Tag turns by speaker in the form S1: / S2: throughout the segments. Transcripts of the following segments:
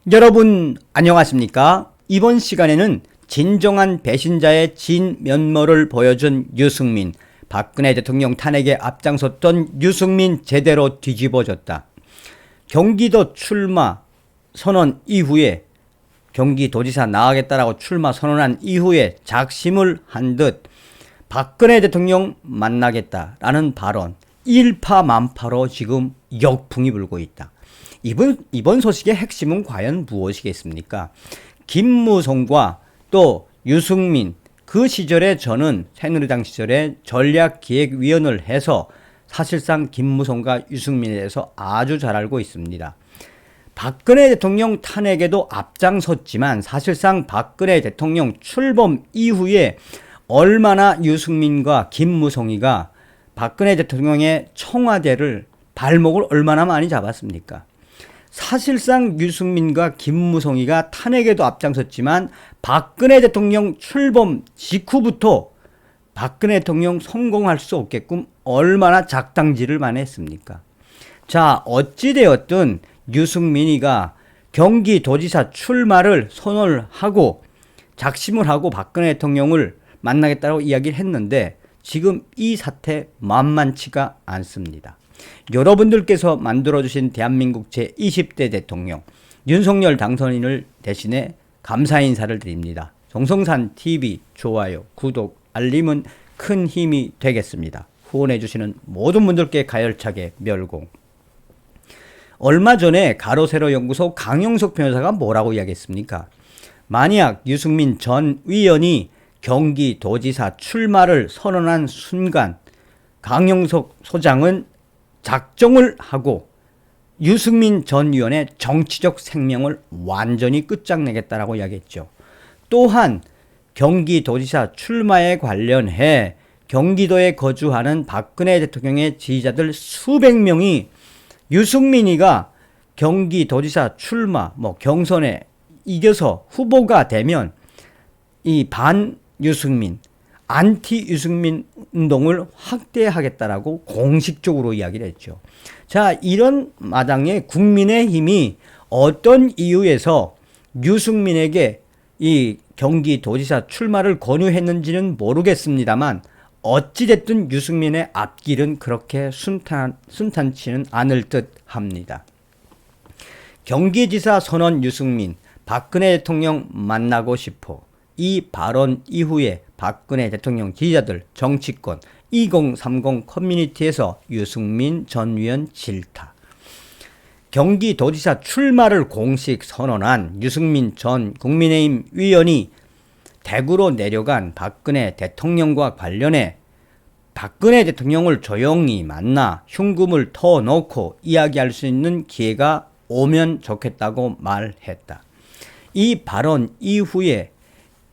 S1: 여러분 안녕하십니까? 이번 시간에는 진정한 배신자의 진면모를 보여준 유승민, 박근혜 대통령 탄핵에 앞장섰던 유승민 제대로 뒤집어졌다. 경기도 출마 선언 이후에 경기도지사 나가겠다라고 출마 선언한 이후에 작심을 한 듯 박근혜 대통령 만나겠다라는 발언 일파만파로 지금 역풍이 불고 있다. 이번 소식의 핵심은 과연 무엇이겠습니까? 김무성과 또 유승민, 그 시절에 저는 새누리당 시절에 전략기획위원을 해서 사실상 김무성과 유승민에 대해서 아주 잘 알고 있습니다. 박근혜 대통령 탄핵에도 앞장섰지만 사실상 박근혜 대통령 출범 이후에 얼마나 유승민과 김무성이가 박근혜 대통령의 청와대를 발목을 얼마나 많이 잡았습니까? 사실상 유승민과 김무성이가 탄핵에도 앞장섰지만 박근혜 대통령 출범 직후부터 박근혜 대통령 성공할 수 없게끔 얼마나 작당질을 많이 했습니까? 자, 어찌되었든 유승민이가 경기도지사 출마를 선언을 하고 작심을 하고 박근혜 대통령을 만나겠다고 이야기를 했는데 지금 이 사태 만만치가 않습니다. 여러분들께서 만들어주신 대한민국 제20대 대통령 윤석열 당선인을 대신해 감사 인사를 드립니다. 정성산TV 좋아요, 구독, 알림은 큰 힘이 되겠습니다. 후원해주시는 모든 분들께 가열차게 멸공. 얼마 전에 가로세로 연구소 강영석 변호사가 뭐라고 이야기했습니까? 만약 유승민 전 의원이 경기도지사 출마를 선언한 순간 강영석 소장은 작정을 하고 유승민 전 의원의 정치적 생명을 완전히 끝장내겠다라고 이야기했죠. 또한 경기도지사 출마에 관련해 경기도에 거주하는 박근혜 대통령의 지지자들 수백 명이 유승민이가 경기도지사 출마, 경선에 이겨서 후보가 되면 이 반유승민, 안티 유승민 운동을 확대하겠다라고 공식적으로 이야기를 했죠. 자, 이런 마당에 국민의힘이 어떤 이유에서 유승민에게 이 경기도지사 출마를 권유했는지는 모르겠습니다만 어찌됐든 유승민의 앞길은 그렇게 순탄치는 않을 듯 합니다. 경기지사 선언 유승민, 박근혜 대통령 만나고 싶어. 이 발언 이후에 박근혜 대통령 지지자들, 정치권, 2030 커뮤니티에서 유승민 전 의원 질타. 경기도지사 출마를 공식 선언한 유승민 전 국민의힘 의원이 대구로 내려간 박근혜 대통령과 관련해 박근혜 대통령을 조용히 만나 흉금을 터놓고 이야기할 수 있는 기회가 오면 좋겠다고 말했다. 이 발언 이후에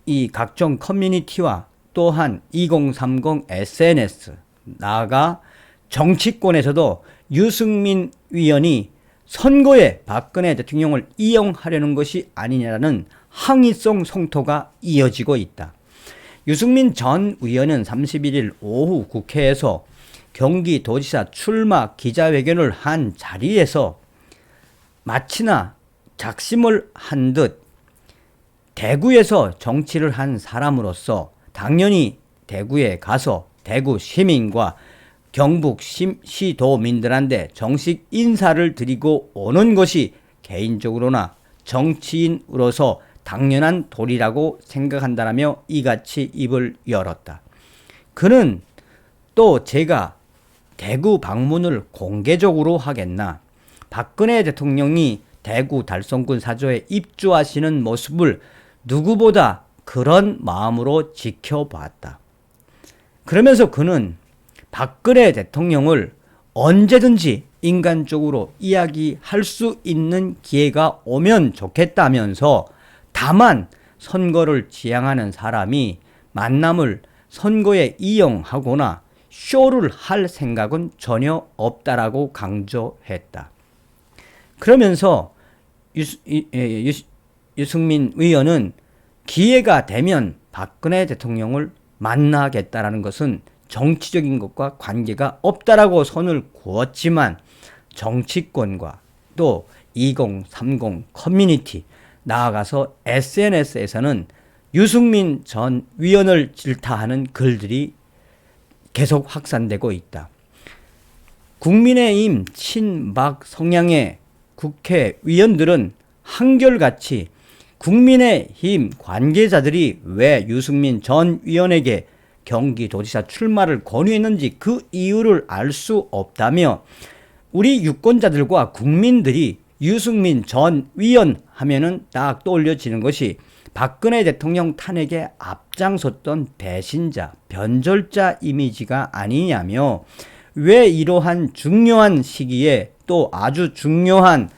S1: 이 각종 커뮤니티와 또한 2030 SNS 나아가 정치권에서도 유승민 의원이 선거에 박근혜 대통령을 이용하려는 것이 아니냐라는 항의성 성토가 이어지고 있다. 유승민 전 의원은 31일 오후 국회에서 경기도지사 출마 기자회견을 한 자리에서 마치나 작심을 한 듯 대구에서 정치를 한 사람으로서 당연히 대구에 가서 대구 시민과 경북 시도민들한테 정식 인사를 드리고 오는 것이 개인적으로나 정치인으로서 당연한 도리라고 생각한다라며 이같이 입을 열었다. 그는 또 제가 대구 방문을 공개적으로 하겠나, 박근혜 대통령이 대구 달성군 사저에 입주하시는 모습을 누구보다 그런 마음으로 지켜봤다. 그러면서 그는 박근혜 대통령을 언제든지 인간적으로 이야기할 수 있는 기회가 오면 좋겠다면서 다만 선거를 지향하는 사람이 만남을 선거에 이용하거나 쇼를 할 생각은 전혀 없다라고 강조했다. 그러면서 유승민 의원은 기회가 되면 박근혜 대통령을 만나겠다라는 것은 정치적인 것과 관계가 없다라고 선을 그었지만 정치권과 또 2030 커뮤니티, 나아가서 SNS에서는 유승민 전 위원을 질타하는 글들이 계속 확산되고 있다. 국민의힘 친박 성향의 국회의원들은 한결같이 국민의힘 관계자들이 왜 유승민 전 위원에게 경기도지사 출마를 권유했는지 그 이유를 알 수 없다며, 우리 유권자들과 국민들이 유승민 전 위원 하면은 딱 떠올려지는 것이 박근혜 대통령 탄핵에 앞장섰던 배신자, 변절자 이미지가 아니냐며, 왜 이러한 중요한 시기에 또 아주 중요한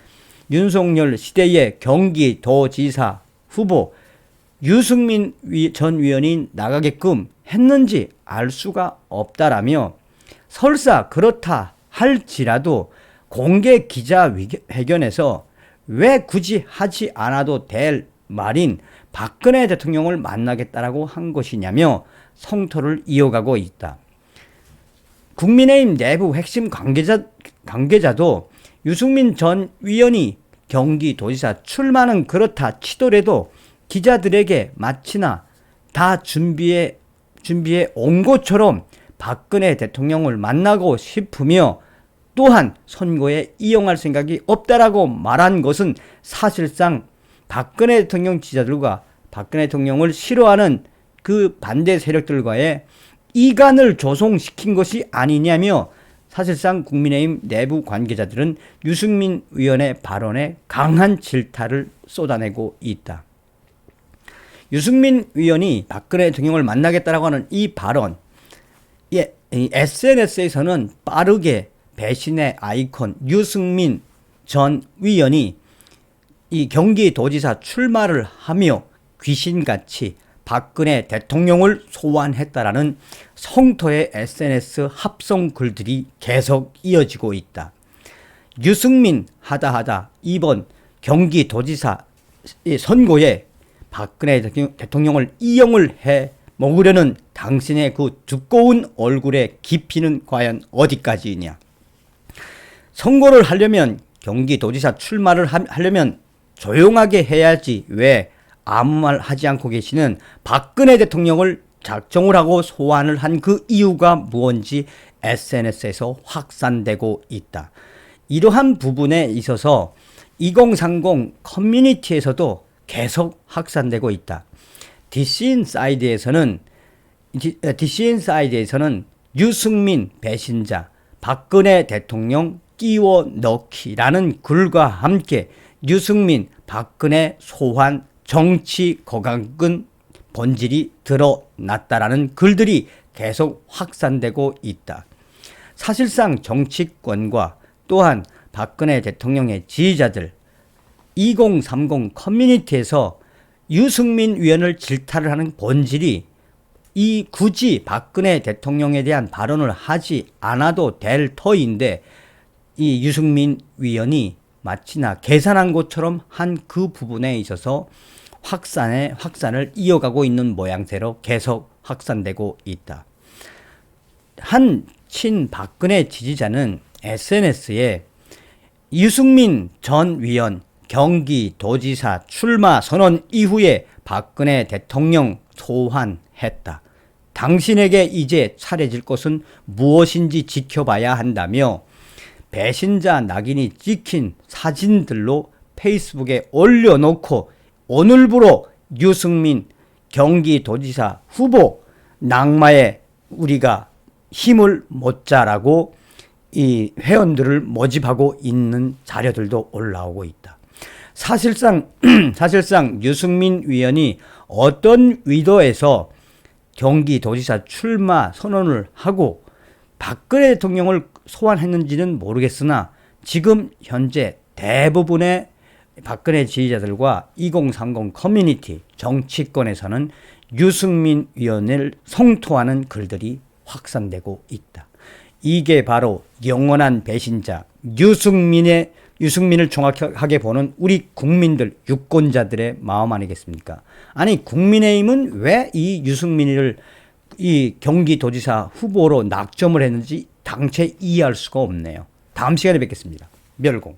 S1: 윤석열 시대의 경기도지사 후보 유승민 전 위원이 나가게끔 했는지 알 수가 없다라며, 설사 그렇다 할지라도 공개 기자회견에서 왜 굳이 하지 않아도 될 말인 박근혜 대통령을 만나겠다라고 한 것이냐며 성토를 이어가고 있다. 국민의힘 내부 핵심 관계자도 유승민 전 위원이 경기도지사 출마는 그렇다 치더라도 기자들에게 마치나 다 준비해 온 것처럼 박근혜 대통령을 만나고 싶으며, 또한 선거에 이용할 생각이 없다라고 말한 것은 사실상 박근혜 대통령 지지자들과 박근혜 대통령을 싫어하는 그 반대 세력들과의 이간을 조성시킨 것이 아니냐며, 사실상 국민의힘 내부 관계자들은 유승민 의원의 발언에 강한 질타를 쏟아내고 있다. 유승민 의원이 박근혜 대통령을 만나겠다라고 하는 이 발언, SNS에서는 빠르게 배신의 아이콘 유승민 전 위원이 이 경기도지사 출마를 하며 귀신같이 박근혜 대통령을 소환했다라는 성토의 SNS 합성 글들이 계속 이어지고 있다. 유승민 하다 이번 경기도지사 선거에 박근혜 대통령을 이용을 해 먹으려는 당신의 그 두꺼운 얼굴의 깊이는 과연 어디까지이냐. 선거를 하려면, 경기도지사 출마를 하려면 조용하게 해야지 왜 아무 말 하지 않고 계시는 박근혜 대통령을 작정을 하고 소환을 한 그 이유가 무엇인지 SNS에서 확산되고 있다. 이러한 부분에 있어서 2030 커뮤니티에서도 계속 확산되고 있다. DC인사이드에서는 유승민 배신자, 박근혜 대통령 끼워 넣기라는 글과 함께 유승민, 박근혜 소환 정치 거강근 본질이 드러났다라는 글들이 계속 확산되고 있다. 사실상 정치권과 또한 박근혜 대통령의 지지자들 2030 커뮤니티에서 유승민 위원을 질타를 하는 본질이 이 굳이 박근혜 대통령에 대한 발언을 하지 않아도 될 터인데, 이 유승민 위원이 마치나 계산한 것처럼 한 그 부분에 있어서 확산을 이어가고 있는 모양새로 계속 확산되고 있다. 한 친박근혜 지지자는 SNS에 유승민 전 위원 경기도지사 출마 선언 이후에 박근혜 대통령 소환했다. 당신에게 이제 차려질 것은 무엇인지 지켜봐야 한다며 배신자 낙인이 찍힌 사진들로 페이스북에 올려놓고 오늘부로 유승민 경기도지사 후보 낙마에 우리가 힘을 모자라고 이 회원들을 모집하고 있는 자료들도 올라오고 있다. 사실상 유승민 위원이 어떤 의도에서 경기도지사 출마 선언을 하고 박근혜 대통령을 소환했는지는 모르겠으나 지금 현재 대부분의 박근혜 지지자들과 2030 커뮤니티 정치권에서는 유승민 위원을 성토하는 글들이 확산되고 있다. 이게 바로 영원한 배신자 유승민을 정확하게 보는 우리 국민들, 유권자들의 마음 아니겠습니까? 아니, 국민의힘은 왜 이 유승민을 이 경기도지사 후보로 낙점을 했는지 당최 이해할 수가 없네요. 다음 시간에 뵙겠습니다. 멸공.